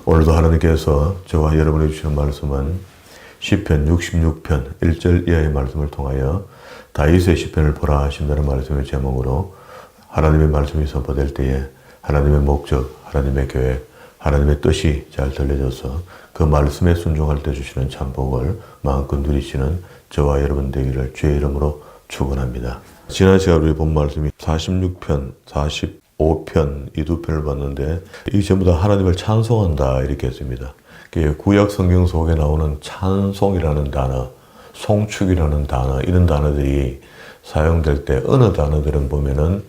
오늘도 하나님께서 저와 여러분에게 주시는 말씀은 시편 66편 1절 이하의 말씀을 통하여 다윗의 시편을 보라 하신다는 말씀의 제목으로 하나님의 말씀이 선포될 때에 하나님의 목적, 하나님의 계획, 하나님의 뜻이 잘 들려져서 그 말씀에 순종할 때 주시는 참복을 마음껏 누리시는 저와 여러분 되기를 주의 이름으로 축원합니다. 지난 시간 우리 본 말씀이 46편, 45편 이 두 편을 봤는데 이 전부 다 하나님을 찬송한다 이렇게 했습니다. 구약 성경 속에 나오는 찬송이라는 단어, 송축이라는 단어 이런 단어들이 사용될 때 어느 단어들은 보면은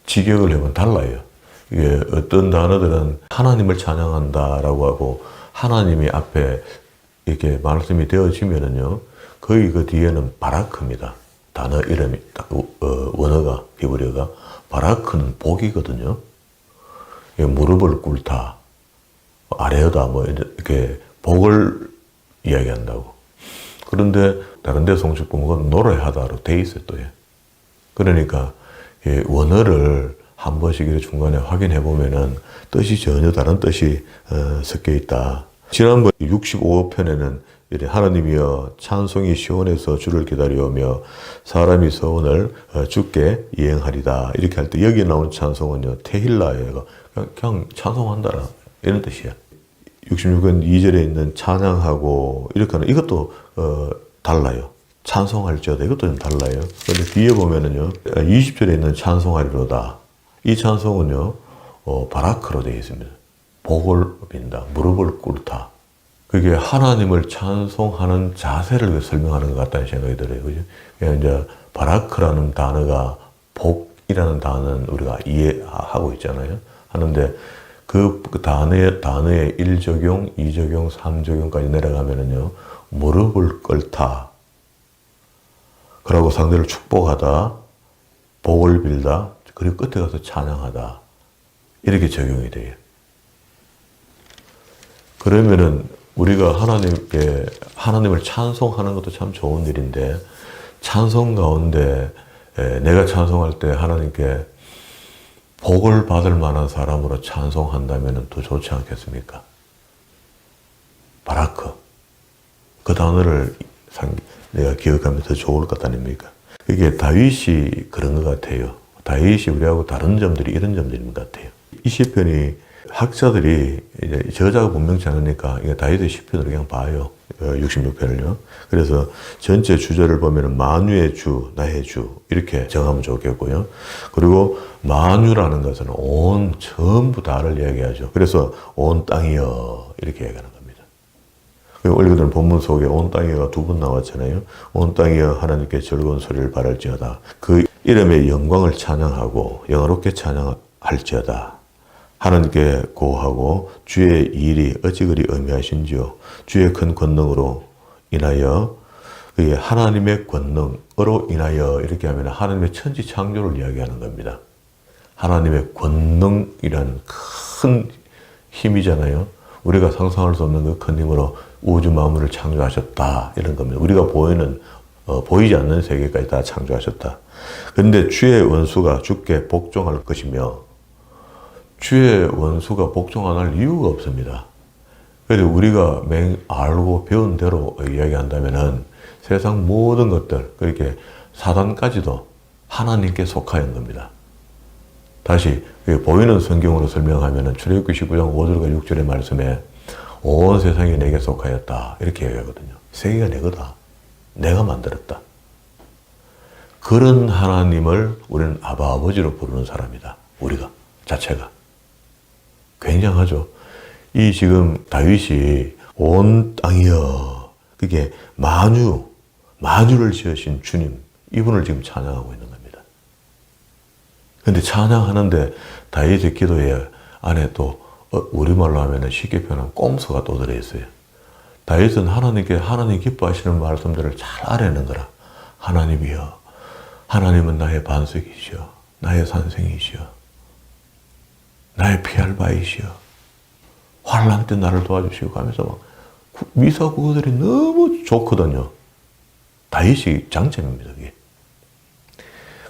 직역을 해보면 달라요. 이게 어떤 단어들은 하나님을 찬양한다라고 하고 하나님이 앞에 이렇게 말씀이 되어지면은요 거의 그 뒤에는 바라크입니다. 단어 이름이 원어가 히브리어가 바라크는 복이거든요. 무릎을 꿇다, 아뢰다 뭐 이렇게 복을 이야기한다고. 그런데 다른 데 송축 보면 노래하다로 돼 있어요 또. 그러니까 원어를 한 번씩 중간에 확인해 보면은 뜻이 전혀 다른 뜻이 섞여 있다. 지난번 65편에는 하나님이여 찬송이 시온에서 주를 기다려오며 사람이 서원을 주께 이행하리다. 이렇게 할 때 여기 나온 찬송은요 테힐라예요. 그냥 찬송한다라 이런 뜻이야. 66편 2절에 있는 찬양하고 이렇게 하는 이것도 달라요. 찬송할지어다 이것도 좀 달라요. 그런데 뒤에 보면은요 20절에 있는 찬송하리로다. 이 찬송은요 바라크로 되어 있습니다. 복을 빈다, 무릎을 꿇다. 그게 하나님을 찬송하는 자세를 설명하는 것 같다는 생각이 들어요. 그죠? 이제 바라크라는 단어가 복이라는 단어는 우리가 이해하고 있잖아요. 하는데 그 단어의 1적용, 2적용, 3적용까지 내려가면은요 무릎을 꿇다. 그러고 상대를 축복하다, 복을 빌다, 그리고 끝에 가서 찬양하다. 이렇게 적용이 돼요. 그러면은 우리가 하나님을 찬송하는 것도 참 좋은 일인데 찬송 가운데 내가 찬송할 때 하나님께 복을 받을 만한 사람으로 찬송한다면 더 좋지 않겠습니까? 바라크. 그 단어를 내가 기억하면 더 좋을 것 아닙니까? 이게 다윗이 그런 것 같아요. 다윗이 우리하고 다른 점들이 이런 점들인 것 같아요. 이 시편이 학자들이 이제 저자가 분명치 않으니까 이게 다윗의 시편으로 그냥 봐요. 66편을요. 그래서 전체 주제를 보면은 만유의 주, 나의 주 이렇게 정하면 좋겠고요. 그리고 만유라는 것은 온 전부 다를 이야기하죠. 그래서 온 땅이여 이렇게 얘기하는 겁니다. 우리들 본문 속에 온 땅이여가 두 번 나왔잖아요. 온 땅이여 하나님께 즐거운 소리를 바랄지어다. 그 이름의 영광을 찬양하고 영화롭게 찬양할지어다. 하나님께 고하고 주의 일이 어찌 그리 어미하신지요. 주의 큰 권능으로 인하여 하나님의 권능으로 인하여 이렇게 하면 하나님의 천지 창조를 이야기하는 겁니다. 하나님의 권능이란 큰 힘이잖아요. 우리가 상상할 수 없는 그 큰 힘으로 우주 만물을 창조하셨다 이런 겁니다. 우리가 보이지 않는 세계까지 다 창조하셨다. 그런데 주의 원수가 주께 복종할 것이며 주의 원수가 복종 안 할 이유가 없습니다. 그래서 우리가 알고 배운 대로 이야기한다면은 세상 모든 것들, 그렇게 사단까지도 하나님께 속하는 겁니다. 다시 보이는 성경으로 설명하면은 출애굽기 19장 5절과 6절의 말씀에 온 세상이 내게 속하였다 이렇게 얘기하거든요. 세계가 내거다. 내가 만들었다. 그런 하나님을 우리는 아버지로 부르는 사람이다. 우리가 자체가. 굉장하죠. 이 지금 다윗이 온 땅이여 그게 만유를 지으신 주님 이분을 지금 찬양하고 있는 겁니다. 그런데 찬양하는데 다윗의 기도에 안에 또 우리말로 하면 쉽게 표현하면 꼼수가 또 들어있어요. 다윗은 하나님 기뻐하시는 말씀들을 잘 알아내는 거라. 하나님이여 하나님은 나의 반석이시여 나의 산성이시여 나의 피할 바이시여 환난 때 나를 도와주시고 하면서 막 미사 구호들이 너무 좋거든요. 다윗이 장점입니다. 그게.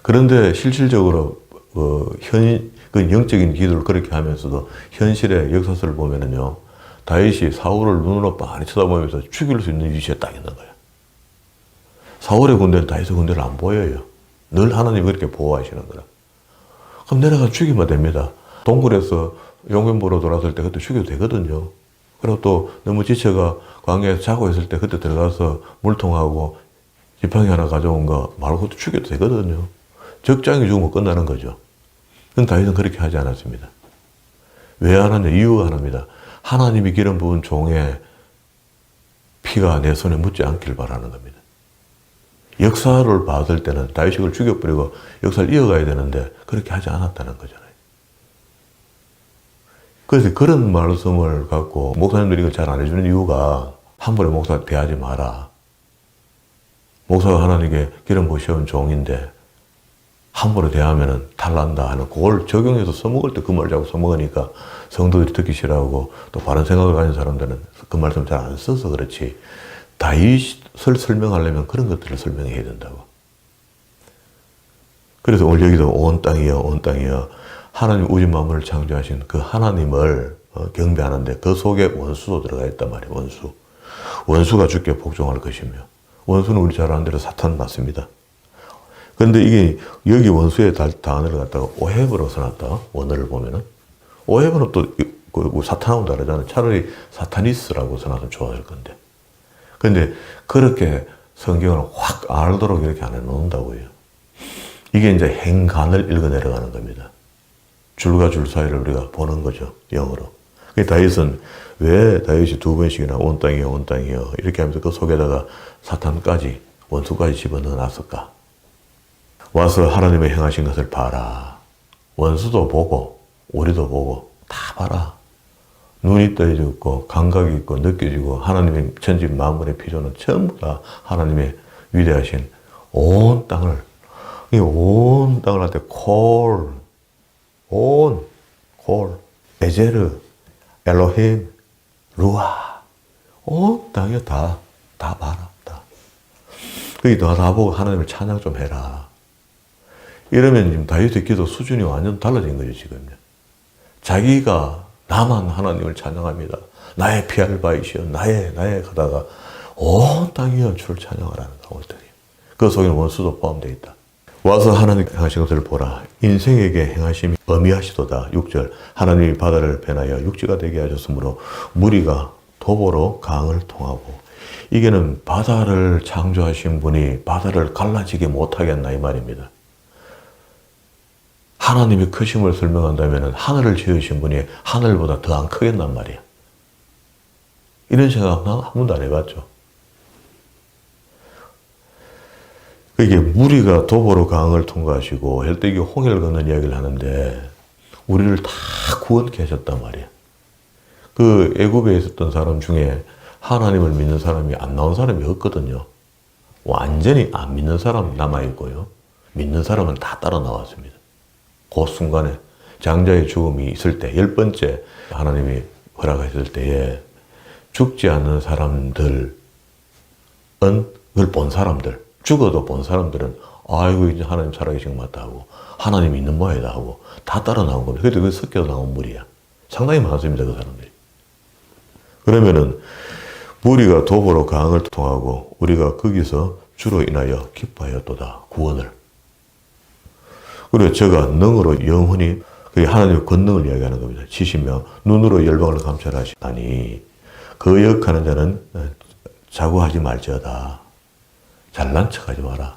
그런데 실질적으로 그 영적인 기도를 그렇게 하면서도 현실의 역사서를 보면은요 다윗이 사울을 눈으로 빤히 쳐다보면서 죽일 수 있는 위치에 딱 있는 거야. 사울의 군대는 다윗의 군대를 안 보여요. 늘 하나님이 그렇게 보호하시는 거라. 그럼 내려가 죽이면 됩니다. 동굴에서 용변 보러 돌아왔을 때 그때 죽여도 되거든요. 그리고 또 너무 지쳐가 광야에서 자고 있을 때 그때 들어가서 물통하고 지팡이 하나 가져온 거 말고 그때 죽여도 되거든요. 적장이 죽으면 끝나는 거죠. 그런데 다윗은 그렇게 하지 않았습니다. 왜 안 하냐? 이유가 하나입니다. 하나님이 기름 부은 종의 피가 내 손에 묻지 않길 바라는 겁니다. 역사를 받을 때는 다윗이 그걸 죽여버리고 역사를 이어가야 되는데 그렇게 하지 않았다는 거잖아요. 그래서 그런 말씀을 갖고 목사님들이 이걸 잘 안 해주는 이유가 함부로 목사 대하지 마라. 목사가 하나님께 기름 부으신 종인데 함부로 대하면은 탈난다 하는 그걸 적용해서 써먹을 때 그 말 자꾸 써먹으니까 성도들이 듣기 싫어하고 또 바른 생각을 가진 사람들은 그 말씀 잘 안 써서 그렇지. 다윗을 설명하려면 그런 것들을 설명해야 된다고. 그래서 오늘 여기도 온 땅이여 온 땅이여 하나님 우주 만물을 창조하신 그 하나님을 경배하는데 그 속에 원수도 들어가 있단 말이에요. 원수. 원수가 주께 복종할 것이며 원수는 우리 잘 아는 대로 사탄 맞습니다. 그런데 이게 여기 원수의 단어를 갖다가 오헤브로 써놨다. 원어를 보면은 오헤브는 또 사탄하고 다르잖아요. 차라리 사타니스라고 써놨으면 좋아할 건데. 그런데 그렇게 성경을 확 알도록 이렇게 안 해놓는다고요. 이게 이제 행간을 읽어 내려가는 겁니다. 줄과 줄 사이를 우리가 보는 거죠. 영어로. 다윗은 왜 다윗이 두 번씩이나 온 땅이여 온 땅이여 이렇게 하면서 그 속에다가 사탄까지 원수까지 집어넣어 놨을까? 와서 하나님의 행하신 것을 봐라. 원수도 보고 우리도 보고 다 봐라. 눈이 떠지고 감각이 있고 느껴지고 하나님의 천지 만물의 피조는 전부 다 하나님의 위대하신 온 땅을 이 온 땅을 할 때 콜, 에제르, 엘로힘, 루아 온 땅이 다 봐라. 다. 거기 다 보고 하나님을 찬양 좀 해라. 이러면 지금 다윗의 기도 수준이 완전 달라진 거죠, 지금요. 자기가 나만 하나님을 찬양합니다. 나의 피알바이시여, 나의 가다가 온 땅이여 주를 찬양하라는 거거든요. 그 속에는 원수도 포함되어 있다. 와서 하나님 행하신 것을 보라. 인생에게 행하심이 어미하시도다. 6절 하나님이 바다를 변하여 육지가 되게 하셨으므로 무리가 도보로 강을 통하고 이게는 바다를 창조하신 분이 바다를 갈라지게 못하겠나 이 말입니다. 하나님의 크심을 설명한다면 하늘을 지으신 분이 하늘보다 더 안 크겠단 말이야. 이런 생각 난 한 번도 안 해봤죠. 이게 무리가 도보로 강을 통과하시고 할 때 이게 홍해를 걷는 이야기를 하는데 우리를 다 구원케 하셨단 말이야. 그 애굽에 있었던 사람 중에 하나님을 믿는 사람이 안 나온 사람이 없거든요. 완전히 안 믿는 사람 남아있고요. 믿는 사람은 다 따라 나왔습니다. 그 순간에 장자의 죽음이 있을 때 10번째 하나님이 허락하셨을 때에 죽지 않는 사람들은 그걸 본 사람들 죽어도 본 사람들은 아이고 이제 하나님 살아계신 것 맞다 하고 하나님 있는 모양이다 하고 다 따라 나온 겁니다. 그래도 그 섞여 나온 무리야. 상당히 많습니다. 그 사람들이. 그러면은 무리가 도보로 강을 통하고 우리가 거기서 주로 인하여 기뻐하였도다. 구원을. 그리고 저가 능으로 영원히 그게 하나님의 권능을 이야기하는 겁니다. 70명 눈으로 열방을 감찰하시다니 그 역하는 자는 자고하지 말지어다. 잘난 척하지 마라.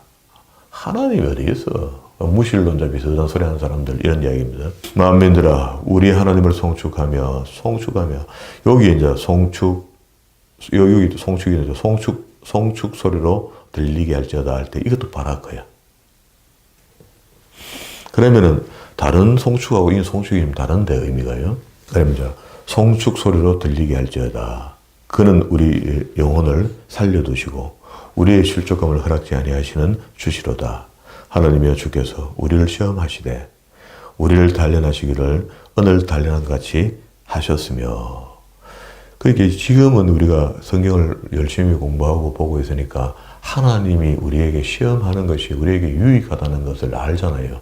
하나님이 어디 있어? 무신론자 비슷한 소리 하는 사람들 이런 이야기입니다. 만민들아 우리 하나님을 송축하며 여기 이제 여기도 송축이죠. 송축 소리로 들리게 할지어다 할 때 이것도 바라크야. 그러면은 다른 송축하고 이 송축이 좀 다른데 의미가요. 그러면 이제 송축 소리로 들리게 할지어다. 그는 우리 영혼을 살려두시고 우리의 실족감을 허락지 아니하시는 주시로다. 하나님이여 주께서 우리를 시험하시되 우리를 단련하시기를 은을 단련한 것 같이 하셨으며 그렇게 지금은 우리가 성경을 열심히 공부하고 보고 있으니까 하나님이 우리에게 시험하는 것이 우리에게 유익하다는 것을 알잖아요.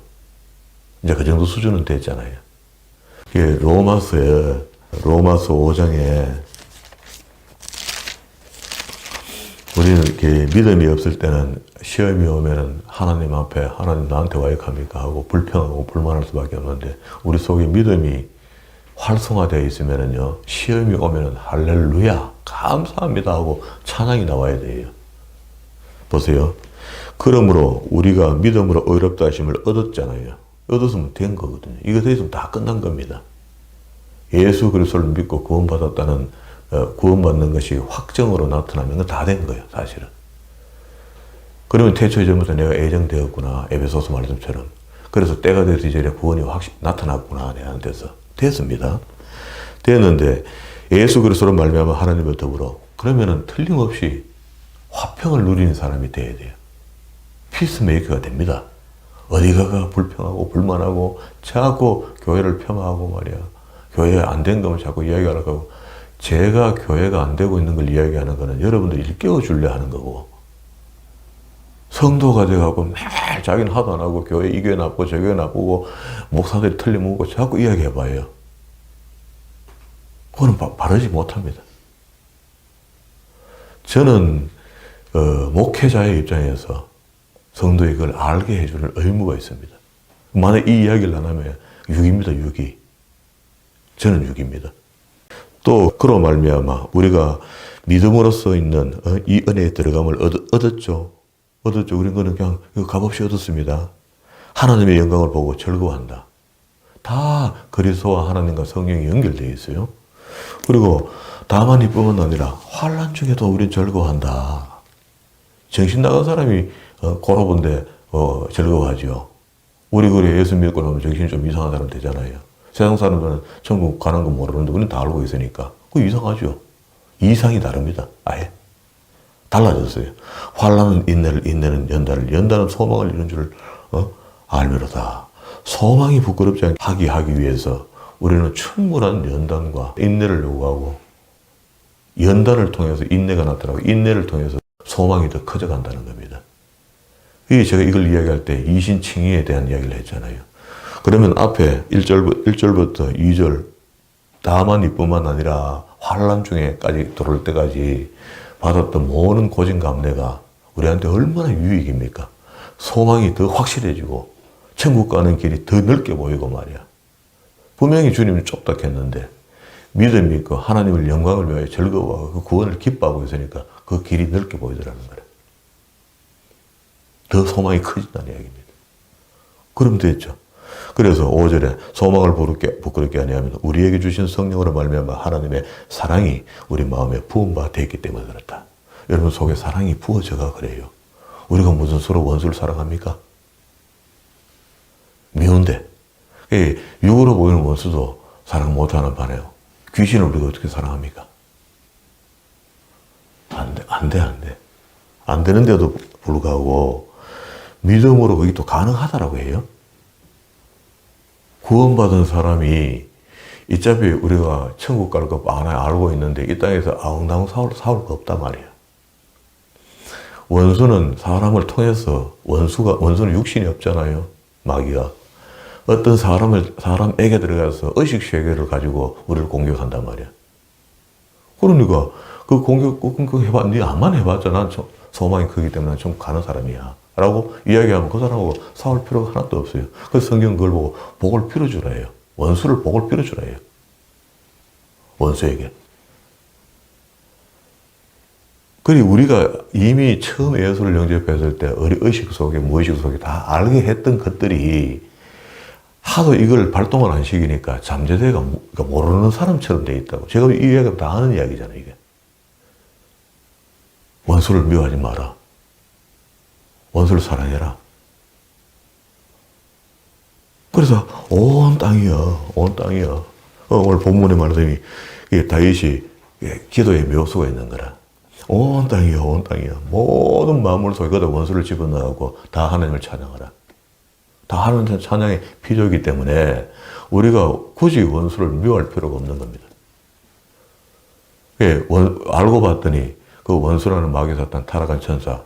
이제 그 정도 수준은 됐잖아요. 로마서 5장에 우리는 이렇게 믿음이 없을 때는 시험이 오면은 하나님 앞에 하나님 나한테 왜 이렇게 합니까 하고 불평하고 불만할 수밖에 없는데 우리 속에 믿음이 활성화되어 있으면은요 시험이 오면은 할렐루야 감사합니다 하고 찬양이 나와야 돼요. 보세요. 그러므로 우리가 믿음으로 의롭다 하심을 얻었잖아요. 얻었으면 된 거거든요. 이거 더 있으면 다 끝난 겁니다. 예수 그리스도를 믿고 구원받았다는 구원받는 것이 확정으로 나타나면 다 된 거예요. 사실은. 그러면 태초에 전부터 내가 애정되었구나. 에베소서 말씀처럼. 그래서 때가 돼서 이제 구원이 나타났구나. 내한테서. 됐습니다. 됐는데 예수 그리스도로 말미암아 하나님과 더불어 그러면은 틀림없이 화평을 누리는 사람이 돼야 돼요. 피스메이커가 됩니다. 어디가가 불평하고 불만하고 자꾸 교회를 폄하하고 말이야. 교회 안 된 거면 자꾸 이야기하려고 하고 제가 교회가 안 되고 있는 걸 이야기하는 거는 여러분들 일깨워 주려 하는 거고 성도가 돼가고 매일 자기는 하도 안 하고 교회 이 교회 나쁘고 저 교회 나쁘고 목사들이 틀림없고 자꾸 이야기해봐요. 그거는 바르지 못합니다. 저는 목회자의 입장에서 성도의 그걸 알게 해주는 의무가 있습니다. 만약 이 이야기를 안 하면 유기입니다. 유기. 저는 유기입니다. 또 그로 말미암아 우리가 믿음으로써 있는 이 은혜에 들어감을 얻었죠. 얻었죠. 우리는 그는 그냥 값없이 얻었습니다. 하나님의 영광을 보고 즐거워한다. 다 그리스도와 하나님과 성령이 연결되어 있어요. 그리고 다만 이뿐만 아니라 환난 중에도 우린 즐거워한다. 정신 나간 사람이 고로본데 즐거워하죠. 우리 그래 예수 믿고 나면 정신이 좀 이상한 사람 되잖아요. 세상 사람들은 천국 가는 거 모르는데 우리는 다 알고 있으니까 그거 이상하죠. 이상이 다릅니다. 아예 달라졌어요. 환난은 인내를, 인내는 연단을, 연단은 소망을 이룬 줄 알미로다. 소망이 부끄럽지 않게 하기 위해서 우리는 충분한 연단과 인내를 요구하고 연단을 통해서 인내가 나타나고 인내를 통해서 소망이 더 커져간다는 겁니다. 이게 제가 이걸 이야기할 때 이신칭의에 대한 이야기를 했잖아요. 그러면 앞에 1절부터 2절 다만 이뿐만 아니라 환난 중에까지 들어올 때까지 받았던 모든 고진 감래가 우리한테 얼마나 유익입니까? 소망이 더 확실해지고 천국 가는 길이 더 넓게 보이고 말이야. 분명히 주님은 좁다 했는데 믿음이 있고 하나님을 영광을 위하여 즐거워하고 그 구원을 기뻐하고 있으니까 그 길이 넓게 보이더라는 거예요. 더 소망이 커진다는 이야기입니다. 그럼 됐죠. 그래서 5절에 소망을 부끄럽게 아니하면 우리에게 주신 성령으로 말미암아 하나님의 사랑이 우리 마음에 부은 바 되었기 때문에 그렇다. 여러분 속에 사랑이 부어져가 그래요. 우리가 무슨 수로 원수를 사랑합니까? 미운데. 육으로 보이는 원수도 사랑 못하는 반에요. 귀신을 우리가 어떻게 사랑합니까? 안 돼. 안 되는데도 불구하고 믿음으로 그게 또 가능하다라고 해요. 구원받은 사람이 어차피 우리가 천국 갈 거 뻔히 알고 있는데 이 땅에서 아웅다웅 싸울 거 없단 말이에요. 원수는 사람을 통해서 원수는 육신이 없잖아요. 마귀가. 어떤 사람에게 들어가서 의식 세계를 가지고 우리를 공격한단 말이야. 그러니까 그 공격 해봐. 네 암만 해봤자 난 소망이 크기 때문에 난 좀 가는 사람이야. 라고 이야기하면 그 사람하고 싸울 필요가 하나도 없어요. 그래서 성경 그걸 보고 복을 빌어주라 해요. 원수를 복을 빌어주라 해요. 원수에게. 그리고 우리가 이미 처음 예수를 영접했을 때 우리 의식 속에 무의식 속에 다 알게 했던 것들이 하도 이걸 발동을 안 시키니까 잠재대가 모르는 사람처럼 돼 있다고. 제가 이 이야기가 다 아는 이야기잖아요, 이게. 원수를 미워하지 마라. 원수를 사랑해라. 그래서 온 땅이여. 오늘 본문의 말씀이 다윗이 기도의 묘수가 있는 거라. 온 땅이여. 모든 마음을 속에다 원수를 집어넣고 다 하나님을 찬양하라. 다 하나님 찬양의 필요이기 때문에 우리가 굳이 원수를 미워할 필요가 없는 겁니다. 알고 봤더니 그 원수라는 마귀 사탄 타락한 천사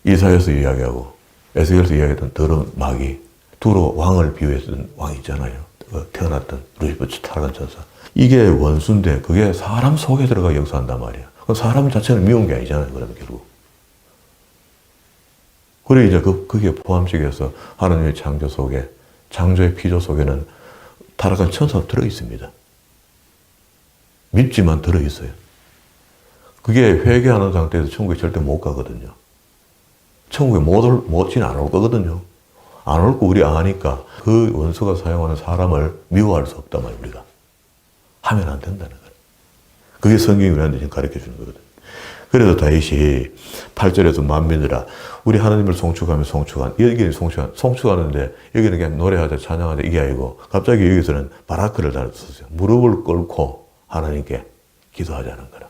이사야서 이야기하고 에스겔서 이야기했던 더러운 마귀 두로 왕을 비유했던 왕 있잖아요. 태어났던 루시퍼 타락한 천사. 이게 원수인데 그게 사람 속에 들어가 역사한단 말이에요. 사람 자체는 미운 게 아니잖아요. 그러면 결국. 그래 이제 그게 포함적이어서 하나님의 창조 속에, 창조의 피조 속에는 타락한 천사가 들어있습니다. 믿지만 들어있어요. 그게 회개하는 상태에서 천국에 절대 못 가거든요. 천국에 못진 안 올 거거든요. 안 올 거 우리 아니까 그 원수가 사용하는 사람을 미워할 수 없단 말이에요, 우리가. 하면 안 된다는 거예요. 그게 성경이 우리한테 지금 가르쳐 주는 거거든요. 그래서 다윗이 8절에서 만민들아, 우리 하나님을 송축하면 여기는 송축하는데 여기는 그냥 노래하자, 찬양하자 이게 아니고 갑자기 여기서는 바라크를 달았었어요. 무릎을 꿇고 하나님께 기도하자는 거라.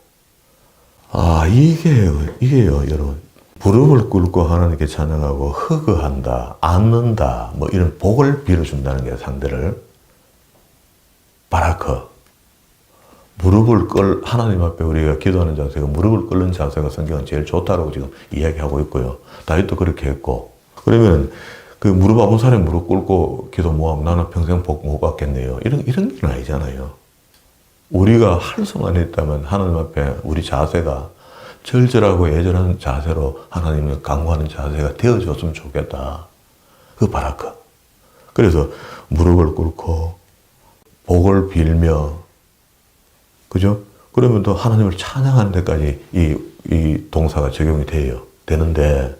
아, 이게요, 여러분. 무릎을 꿇고 하나님께 찬양하고 허그한다, 안는다, 뭐 이런 복을 빌어준다는 게 상대를. 바라크. 하나님 앞에 우리가 기도하는 자세가 무릎을 꿇는 자세가 성경은 제일 좋다라고 지금 이야기하고 있고요. 다윗도 그렇게 했고. 그러면 그 무릎 아픈 사람이 무릎 꿇고 기도 뭐하면 나는 평생 복 못 받겠네요. 이런 건 아니잖아요. 우리가 할 수만 있다면 하나님 앞에 우리 자세가 절절하고 애절한 자세로 하나님을 강구하는 자세가 되어줬으면 좋겠다. 그 바라크. 그래서 무릎을 꿇고 복을 빌며, 그죠? 그러면 또 하나님을 찬양하는 데까지 이 동사가 적용이 되는데,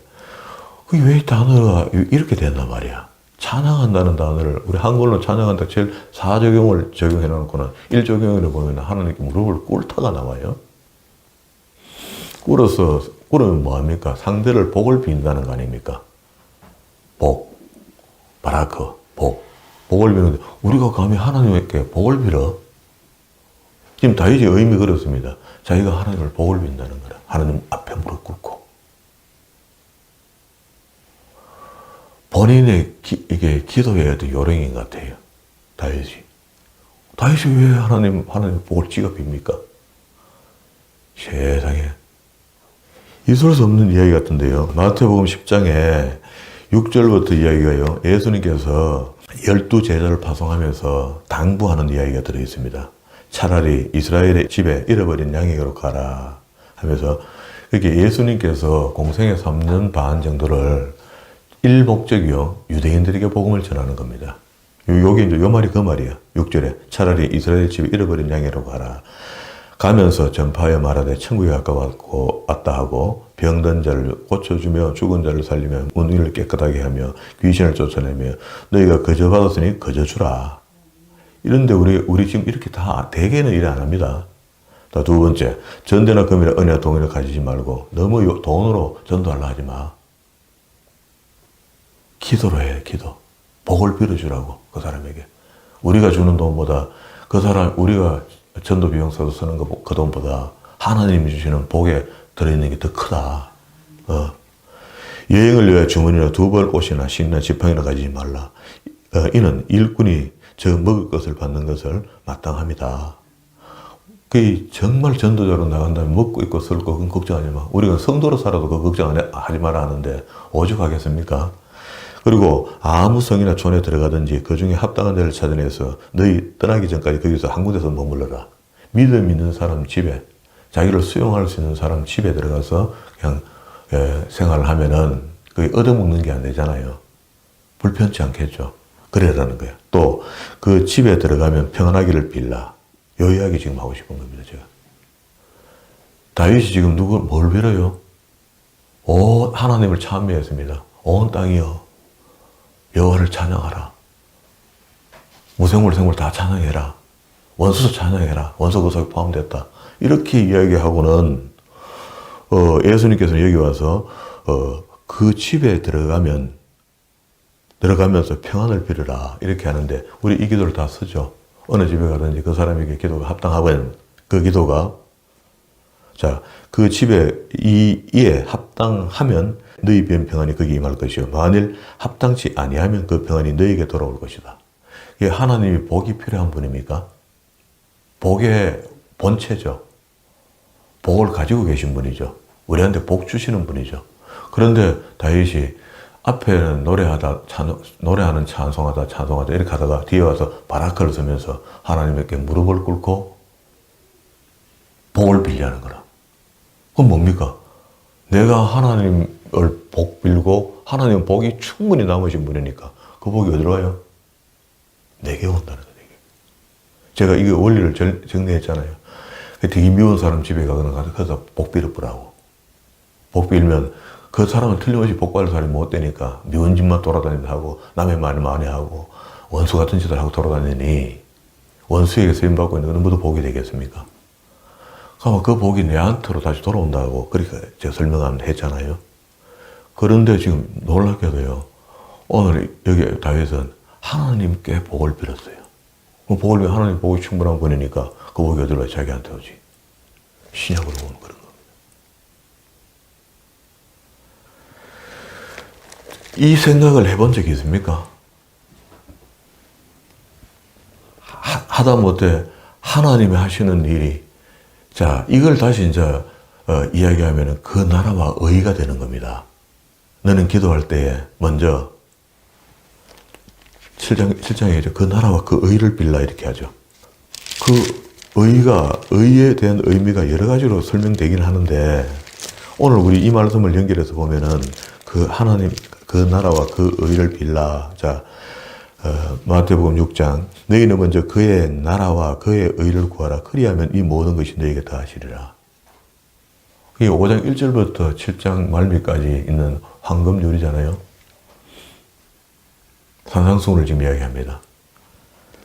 그게 왜 이 단어가 이렇게 됐단 말이야. 찬양한다는 단어를, 우리 한글로 찬양한다 제일 4적용을 적용해 놓고는 1적용으로 보면 하나님께 무릎을 꿇다가 나와요. 꿇으면 뭐합니까? 상대를 복을 빈다는 거 아닙니까? 복, 바라크, 복을 비는데 우리가 감히 하나님께 복을 빌어? 지금 다윗이 의미 그렇습니다. 자기가 하나님을 복을 빈다는 거라. 하나님 앞에 무릎 꿇고. 본인의 이게 기도의 요령인 것 같아요. 다윗이 왜 하나님 복을 지가 빕니까? 세상에. 있을 수 없는 이야기 같은데요. 마태복음 10장에 6절부터 이야기가요. 예수님께서 12제자를 파송하면서 당부하는 이야기가 들어있습니다. 차라리 이스라엘의 집에 잃어버린 양에게로 가라 하면서, 이렇게 예수님께서 공생의 3년 반 정도를 일목적이요 유대인들에게 복음을 전하는 겁니다. 여기 이제 요 말이 그 말이야. 6절에 차라리 이스라엘 집에 잃어버린 양에게로 가라. 가면서 전파하여 말하되 천국에 왔다 하고 병든 자를 고쳐주며 죽은 자를 살리며 문을 깨끗하게 하며 귀신을 쫓아내며 너희가 거저 받았으니 거저 주라. 이런데 우리 지금 이렇게 다 대개는 일 안 합니다. 두 번째, 전대나 금이나 은혜나 동이나 가지지 말고 너무 돈으로 전도하려 하지 마. 기도로 해, 기도. 복을 빌어주라고, 그 사람에게. 우리가 주는 돈보다 우리가 전도 비용 써서 쓰는 그 돈보다 하나님이 주시는 복에 들어있는 게 더 크다. 여행을 위하여 주머니나 2벌 옷이나 신이나 지팡이나 가지지 말라. 이는 일꾼이 저 먹을 것을 받는 것을 마땅합니다. 그 정말 전도자로 나간다면 먹고 입고 쓸 거 그건 걱정하지 마. 우리가 성도로 살아도 그 걱정 하지 마라 하는데 오죽하겠습니까? 그리고 아무 성이나 촌에 들어가든지 그 중에 합당한 데를 찾아내서 너희 떠나기 전까지 거기서 한 군데서 머물러라. 믿음 있는 사람 집에, 자기를 수용할 수 있는 사람 집에 들어가서 그냥 생활을 하면은 그게 얻어먹는 게 안 되잖아요. 불편치 않겠죠. 그래라는 거예요. 또 그 집에 들어가면 평안하기를 빌라. 요 이야기 지금 하고 싶은 겁니다, 제가. 다윗이 지금 뭘 빌어요? 하나님을 찬미했습니다. 온 땅이여 여호와를 찬양하라. 무생물 생물 다 찬양해라. 원수도 찬양해라. 원수 그 속에 포함됐다. 이렇게 이야기하고는 예수님께서는 여기 와서 그 집에 들어가면서 평안을 빌어라 이렇게 하는데, 우리 이 기도를 다 쓰죠. 어느 집에 가든지 그 사람에게 기도가 합당하면 그 기도가, 자, 그 집에 이에 합당하면 너희 평안이 거기 임할 것이요 만일 합당치 아니하면 그 평안이 너희에게 돌아올 것이다. 이게 하나님이 복이 필요한 분입니까? 복의 본체죠. 복을 가지고 계신 분이죠. 우리한테 복 주시는 분이죠. 그런데 다윗이 앞에는 노래하는 찬송하다 이렇게 하다가 뒤에 와서 바라크를 쓰면서 하나님께 무릎을 꿇고 복을 빌려하는 거라. 그건 뭡니까? 내가 하나님을 복 빌고 하나님 복이 충분히 남으신 분이니까 그 복이 어디로 와요? 내게 온다는 거예요. 제가 이게 원리를 정리했잖아요. 되게 미운 사람 집에 가거나 가서 복 빌어보라고. 복 빌면 그 사람은 틀림없이 복 받을 사람이 못 되니까 미운 짓만 돌아다니다 하고 남의 말을 많이 하고 원수 같은 짓을 하고 돌아다니니 원수에게 쓰임받고 있는 건 모두 복이 되겠습니까? 그러면 그 복이 내한테로 다시 돌아온다고 그렇게 제가 설명했잖아요. 그런데 지금 놀랍게도요. 오늘 여기 다윗은 하나님께 복을 빌었어요. 복을 빌면 하나님 복이 충분한 분이니까 그 복이 어디로 와? 자기한테 오지. 신약으로 오는 그런 겁니다. 이 생각을 해본 적이 있습니까? 하다못해 하나님이 하시는 일이 자 이걸 다시 이제 이야기하면 그 나라와 의가 되는 겁니다. 너는 기도할 때에 먼저 7장에 그 나라와 그 의를 빌라 이렇게 하죠. 그 의에 대한 의미가 여러 가지로 설명되긴 하는데 오늘 우리 이 말씀을 연결해서 보면은 그 하나님 그 나라와 그 의를 빌라. 자 마태복음 6장 너희는 먼저 그의 나라와 그의 의를 구하라. 그리하면 이 모든 것이 너희에게 더하시리라. 이게 5장 1절부터 7장 말미까지 있는 황금률이잖아요. 산상수훈을 지금 이야기합니다.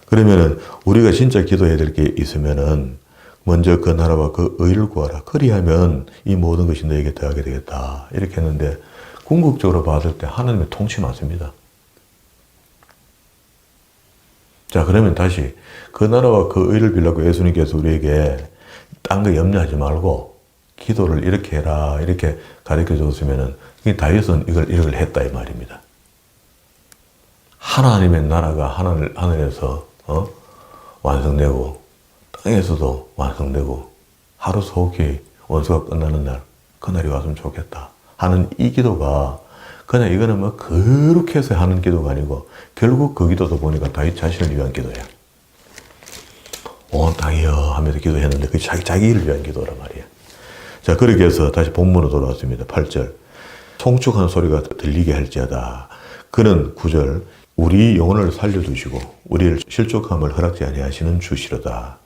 그러면은 우리가 진짜 기도해야 될 게 있으면은 먼저 그 나라와 그 의를 구하라. 그리하면 이 모든 것이 너에게 더하게 되겠다. 이렇게 했는데 궁극적으로 봤을 때 하나님의 통치 맞습니다. 자 그러면 다시 그 나라와 그 의를 빌라고 예수님께서 우리에게 딴 거 염려하지 말고 기도를 이렇게 해라 이렇게 가르쳐 줬으면은 다윗은 이걸 했다 이 말입니다. 하나님의 나라가 하늘에서 완성되고 땅에서도 완성되고 하루 속히 원수가 끝나는 날 그날이 왔으면 좋겠다 하는 이 기도가 그냥 이거는 뭐 그렇게 해서 하는 기도가 아니고 결국 그 기도도 보니까 다윗 자신을 위한 기도야. 온 땅이여 하면서 기도했는데 그게 자기를 위한 기도란 말이야. 자 그렇게 해서 다시 본문으로 돌아왔습니다. 8절 송축한 소리가 들리게 할지어다. 그는 9절 우리 영혼을 살려두시고 우리를 실족함을 허락지 아니하시는 주시로다.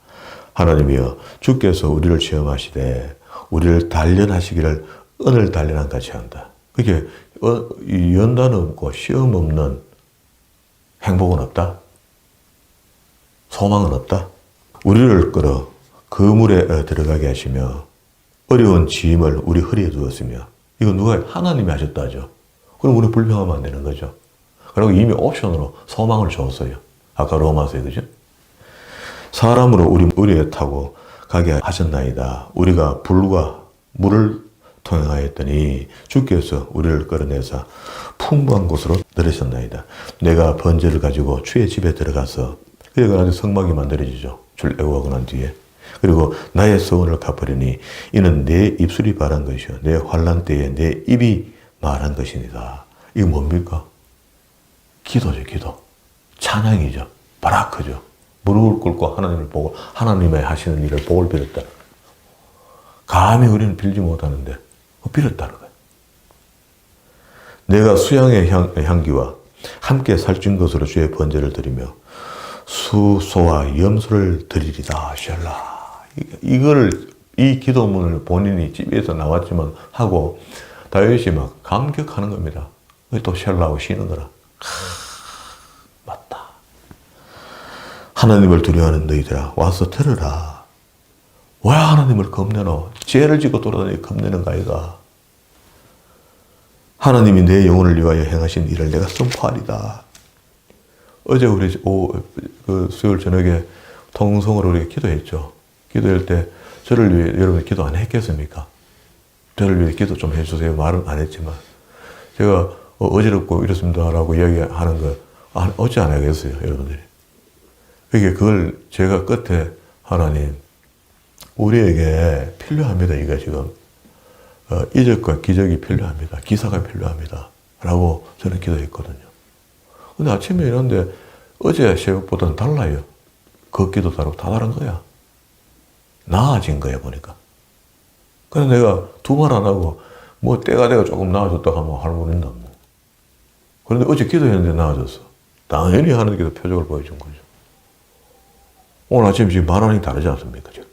하나님이여 주께서 우리를 시험하시되 우리를 단련하시기를 은을 단련한 같이 한다. 그게 연단 없고 시험 없는 행복은 없다. 소망은 없다. 우리를 끌어 그물에 들어가게 하시며 어려운 짐을 우리 허리에 두었으며 이거 누가 하나님이 하셨다 하죠. 그럼 우리 불평하면 안 되는 거죠. 그리고 이미 옵션으로 소망을 줬어요. 아까 로마서에 그죠? 사람으로 우리 의리에 타고 가게 하셨나이다. 우리가 불과 물을 통행하였더니 주께서 우리를 끌어내사 풍부한 곳으로 들으셨나이다. 내가 번제를 가지고 주의 집에 들어가서 그래가 아주 성막이 만들어지죠. 줄 애고하고 난 뒤에. 그리고 나의 소원을 갚으려니 이는 내 입술이 바란 것이요 내 환난 때에 내 입이 말한 것이니다. 이게 뭡니까? 기도죠, 기도. 찬양이죠. 바라크죠. 무릎을 꿇고 하나님을 보고 하나님의 하시는 일을 복을 빌었다. 감히 우리는 빌지 못하는데 빌었다는 거예요. 내가 수양의 향기와 함께 살찐 것으로 주의 번제를 드리며 수소와 염소를 드리리다. 샬라. 이 기도문을 본인이 집에서 나왔지만 하고 다윗이 막 감격하는 겁니다. 또 샬라하고 쉬는 거라. 맞다. 하나님을 두려워하는 너희들아 와서 들으라. 왜 하나님을 겁내노? 죄를 지고 돌아다니며 겁내는가 아이가. 하나님이 내 영혼을 위하여 행하신 일을 내가 선포하리다. 어제 우리 수요일 저녁에 통성으로 우리가 기도했죠. 기도할 때 저를 위해 여러분 기도 안 했겠습니까? 저를 위해 기도 좀 해주세요. 말은 안 했지만 제가 어지럽고 이렇습니다라고 이야기하는 거 어찌 안 하겠어요, 여러분들이. 그걸 제가 끝에 하나님 우리에게 필요합니다. 이거 지금 이적과 기적이 필요합니다. 기사가 필요합니다. 라고 저는 기도했거든요. 근데 아침에 일어났는데 어제 새벽보다는 달라요. 그 기도 다르고 다 다른 거야. 나아진 거야 보니까. 그래서 내가 두말 안 하고 뭐 때가 돼가 조금 나아졌다 하면 할머니인다 뭐. 그런데 어제 기도했는데 나아졌어. 당연히 하나님께서 표적을 보여준 거죠. 오늘 아침 지금 반응이 다르지 않습니까? 지금?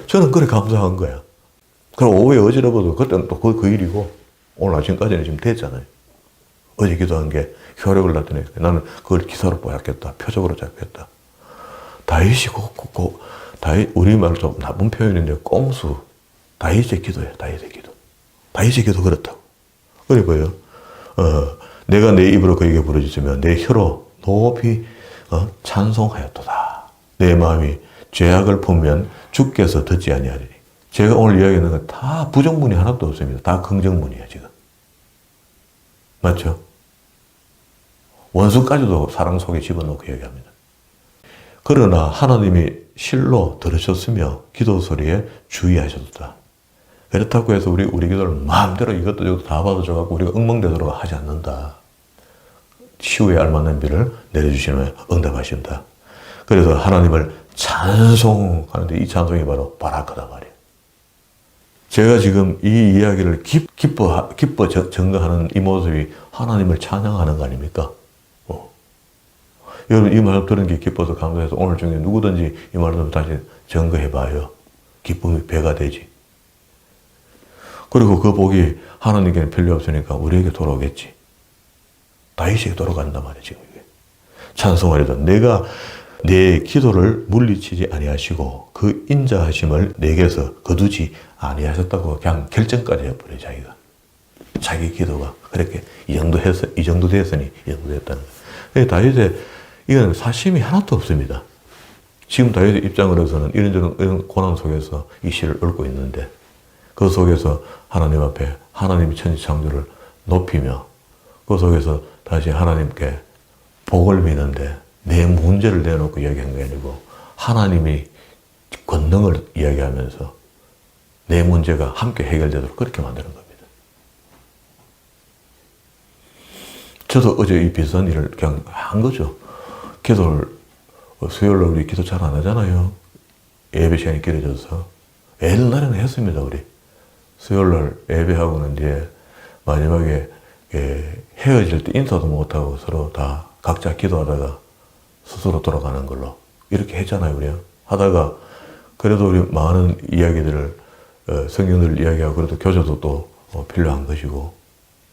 저는 그래 감사한 거야. 그럼 오후에 어지러워도 그때는 또 그 일이고 오늘 아침까지는 지금 됐잖아요. 어제 기도한 게 효력을 나타내니까 나는 그걸 기사로 보였겠다. 표적으로 잡겠다. 다윗이 다윗, 우리말로 좀 나쁜 표현인데 꼼수. 다윗의 기도예요. 다윗의 기도. 다윗의 기도 그렇다고. 그래 보여요. 내가 내 입으로 그에게 부르짖으며 내 혀로 높이 찬송하였도다. 내 마음이 죄악을 품으면 주께서 듣지 아니하리니. 제가 오늘 이야기하는 건 다 부정문이 하나도 없습니다. 다 긍정문이에요, 지금. 맞죠? 원수까지도 사랑 속에 집어넣고 얘기합니다. 그러나 하나님이 실로 들으셨으며 기도 소리에 주의하셨다. 그렇다고 해서 우리 기도를 마음대로 이것도 저것도 다 받아줘갖고 우리가 엉망되도록 하지 않는다. 시후에 알맞는 비를 내려주시면 응답하신다. 그래서 하나님을 찬송하는데 이 찬송이 바로 바라크다 말이에요. 제가 지금 이 이야기를 기뻐 증거하는 이 모습이 하나님을 찬양하는 거 아닙니까? 여러분 이 말 들은 게 기뻐서 감사해서 오늘 중에 누구든지 이 말을 다시 증거해봐요. 기쁨이 배가 되지. 그리고 그 복이 하나님께는 필요 없으니까 우리에게 돌아오겠지. 다윗에게 돌아간단 말이에요. 지금 이게. 찬송하리다. 내가 내 기도를 물리치지 아니하시고 그 인자하심을 내게서 거두지 아니하셨다고 그냥 결정까지 해버려요. 자기 기도가 그렇게 이 정도 됐으니 이 정도 됐다는 거예요. 다윗의 이건 사심이 하나도 없습니다. 지금 다윗의 입장으로서는 이런 고난 속에서 이 시를 읊고 있는데 그 속에서 하나님 앞에 하나님이 천지창조를 높이며 그 속에서 다시 하나님께 복을 비는데 내 문제를 내놓고 이야기한 게 아니고 하나님이 권능을 이야기하면서 내 문제가 함께 해결되도록 그렇게 만드는 겁니다. 저도 어제 이 비슷한 일을 그냥 한 거죠. 기도를 수요일날 우리 기도 잘 안 하잖아요. 예배 시간이 길어져서 옛날에는 했습니다. 우리 수요일날 예배하고는 이제 마지막에 헤어질 때 인사도 못하고 서로 다 각자 기도하다가 스스로 돌아가는 걸로 이렇게 했잖아요. 우리 하다가 그래도 우리 많은 이야기들을 성경들을 이야기하고 그래도 교제도 또 필요한 것이고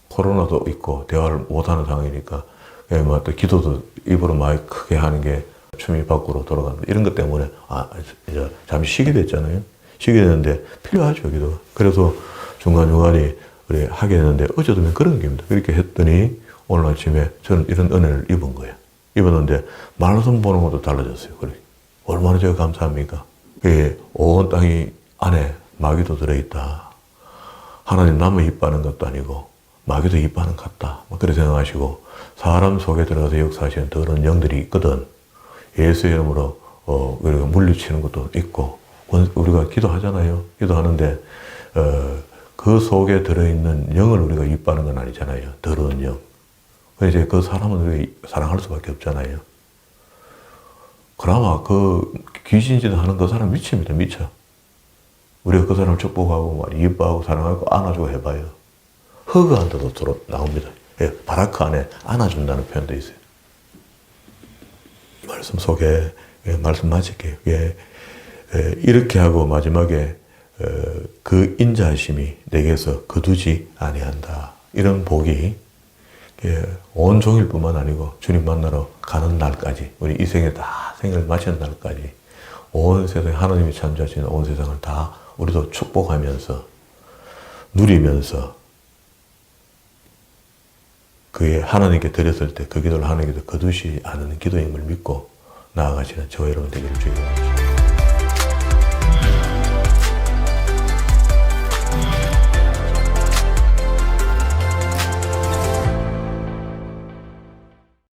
코로나도 있고 대화를 못하는 상황이니까 또 기도도 입으로 많이 크게 하는 게 춤이 밖으로 돌아가는 이런 것 때문에 이제 잠시 쉬게 됐잖아요. 쉬게 됐는데 필요하죠. 기도가. 그래서 중간중간에 우리 하게 되는데 어쩌면 그런 겁니다. 그렇게 했더니 오늘 아침에 저는 이런 은혜를 입은 거예요. 입었는데 말씀 보는 것도 달라졌어요. 그래. 얼마나 제가 감사합니까? 온 땅이 안에 마귀도 들어있다. 하나님 나무 이빠는 것도 아니고 마귀도 이빠는 것 같다. 그렇게 생각하시고 사람 속에 들어가서 역사하시는 더러운 영들이 있거든. 예수 이름으로 우리가 물리치는 것도 있고 우리가 기도하잖아요. 기도하는데 그 속에 들어있는 영을 우리가 이빠는 건 아니잖아요. 더러운 영. 그래서 그 사람은 우리가 사랑할 수밖에 없잖아요. 그나마 그 귀신짓 하는 그 사람 미칩니다. 미쳐. 우리가 그 사람을 축복하고 이뻐하고 사랑하고 안아주고 해봐요. 허그한다도 나옵니다. 바라크 안에 안아준다는 표현도 있어요. 말씀 속에 말씀 맞을게요. 이렇게 하고 마지막에 그 인자하심이 내게서 거두지 아니한다. 이런 복이 온 종일뿐만 아니고 주님 만나러 가는 날까지 우리 이 생에 다 생을 마치는 날까지 온 세상 하나님이 창조하신 온 세상을 다 우리도 축복하면서 누리면서 그의 하나님께 드렸을 때 그 기도를 하나님께서 거두시 않는 기도임을 믿고 나아가시는 저와 여러분 되기를 주의합니다.